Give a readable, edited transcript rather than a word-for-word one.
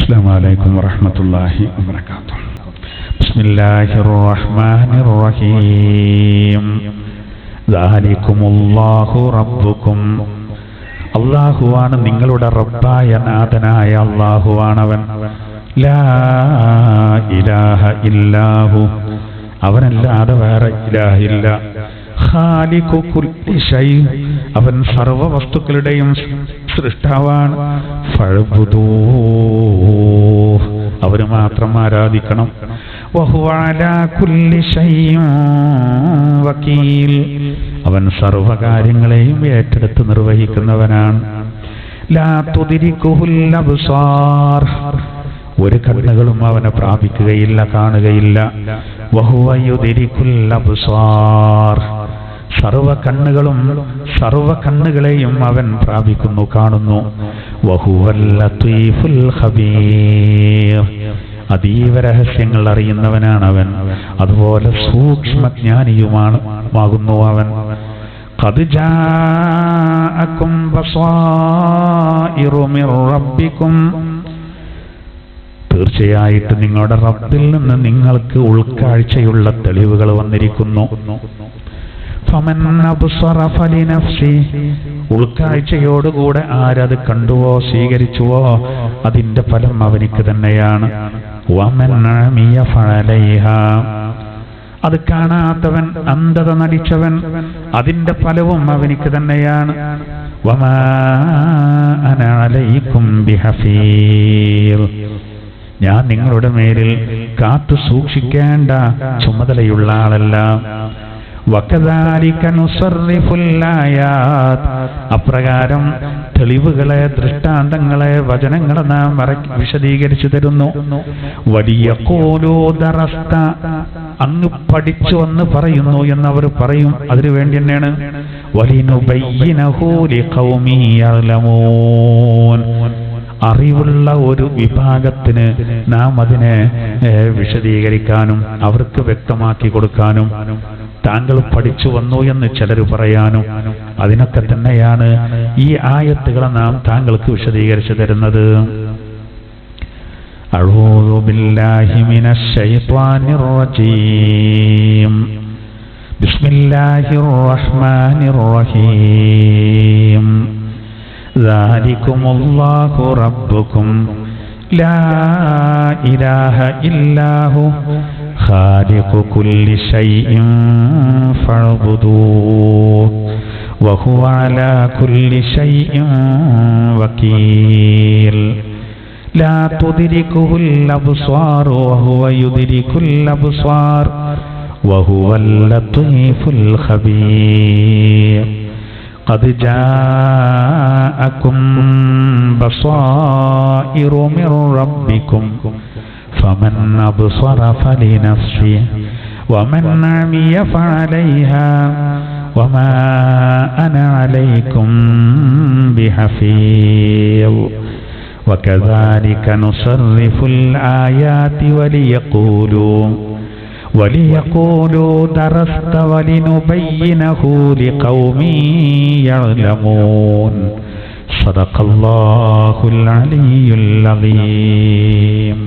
السلام عليكم ورحمة الله وبركاته. بسم الله الرحمن الرحيم. ذلكم الله ربكم. അള്ളാഹുവാണ് നിങ്ങളുടെ റബ്ബായ നാഥനായ അള്ളാഹുവാണവൻ. ലാ ഇലാഹ ഇല്ലാഹു, അവനല്ലാതെ വേറെ ഇലാഹില്ല. ഖാലിഖു കുല്ലി ശൈ, അവൻ സർവ വസ്തുക്കളുടെയും സൃഷ്ടാവാണ്. ഫഅ്ബുദൂ, അവരെ മാത്രം ആരാധിക്കണം. വഹുവ അലാ കുല്ലി ശൈഇൻ വകീൽ, അവൻ സർവകാര്യങ്ങളെയും ഏറ്റെടുത്ത് നിർവഹിക്കുന്നവനാണ്. ലാ തുദ്രികുഹുൽ അബ്സാർ, ഒരു കണ്ണുകളും അവനെ പ്രാപിക്കുകയില്ല, കാണുകയില്ല. വഹുവ യുദ്രികുൽ അബ്സാർ, സർവ കണ്ണുകളെയും അവൻ പ്രാപിക്കുന്നു, കാണുന്നു. വഹുവൽ ലത്തീഫുൽ ഖബീർ, അതീവ രഹസ്യങ്ങൾ അറിയുന്നവനാണ് അവൻ, അതുപോലെ സൂക്ഷ്മജ്ഞാനിയുമാകുന്നു അവൻ. ഖദ് ജാഅകും ബസായിറു മിർ റബ്ബികും, തീർച്ചയായിട്ടും നിങ്ങളുടെ റബ്ബിൽ നിന്ന് നിങ്ങൾക്ക് ഉൾക്കാഴ്ചയുള്ള തെളിവുകൾ വന്നിരിക്കുന്നു. ഫമൻ അബ്സറ ഫലിനഫ്സി, ഉൾക്കാഴ്ചയോടുകൂടെ ആരത് കണ്ടുവോ സ്വീകരിച്ചുവോ അതിന്റെ ഫലം അവനിക്ക് തന്നെയാണ്. വമൻ അമിയ ഫഅലൈഹാ, അത് കാണാത്തവൻ, അന്ധത നടിച്ചവൻ, അതിന്റെ ഫലവും അവനിക്ക് തന്നെയാണ്. വമാ അന അലൈക്കും ബിഹഫീർ, ഞാൻ നിങ്ങളുടെ മേലിൽ കാത്തു സൂക്ഷിക്കേണ്ട ചുമതലയുള്ള ആളല്ല. വകദാലിക നുസർറിഫുൽ ആയാത്, അപ്രകാരം തെളിവുകളെ, ദൃഷ്ടാന്തങ്ങളെ, വചനങ്ങളെ നാം വിശദീകരിച്ചു തരുന്നു. വലിയഖൂലൂ ദറസ്ത, അങ്ങ് പഠിച്ചു എന്ന് പറയുന്നു എന്നവർ പറയും, അതിനു വേണ്ടി തന്നെയാണ്. വലിനുബയ്യിനഹു ലിഖൗമി യഅലമൂൻ, അറിവുള്ള ഒരു വിഭാഗത്തിന് നാം അതിനെ വിശദീകരിക്കാനും അവർക്ക് വ്യക്തമാക്കി കൊടുക്കാനും, താങ്കൾ പഠിച്ചു വന്നു എന്ന് ചിലർ പറയാനും, അതിനൊക്കെ തന്നെയാണ് ഈ ആയത്തുകളെ നാം താങ്കൾക്ക് വിശദീകരിച്ചു തരുന്നത്. അഊദു ബില്ലാഹി മിനശ് ശൈത്വാനിർ റജീം. ബിസ്മില്ലാഹിർ റഹ്മാനിർ റഹീം. ദാലികുമുല്ലാഹു റബ്ബുകും ലാ ഇലാഹ ഇല്ലാഹു ഖാലിഖു കുല്ലി ശൈഇൻ ഫഅ്ബുദൂഹു വഹുവ അലാ കുല്ലി ശൈഇൻ വകീൽ. ലാ തുദ്രികുഹുൽ അബ്സാർ വഹുവ യുദ്രികുൽ അബ്സാർ വഹുവൽ ലത്തീഫുൽ ഖബീർ. ഖദ് ജാഅകും ബസായിറു മിർ റബ്ബികും ഫമൻ അബ്സറ ഫലിനഫ്സിഹി വമൻ അമിയ ഫഅലൈഹാ വമാ അന അലൈക്കും ബിഹഫീർ. വകദാലിക നുസർറിഫുൽ ആയാതി വലിയഖൂലൂ ദറസ്ത വലിനുബയ്യിനഹു ലിഖൗമി യഅലമൂൻ. സദഖല്ലാഹുൽ അലിയ്യുൽ അദീം.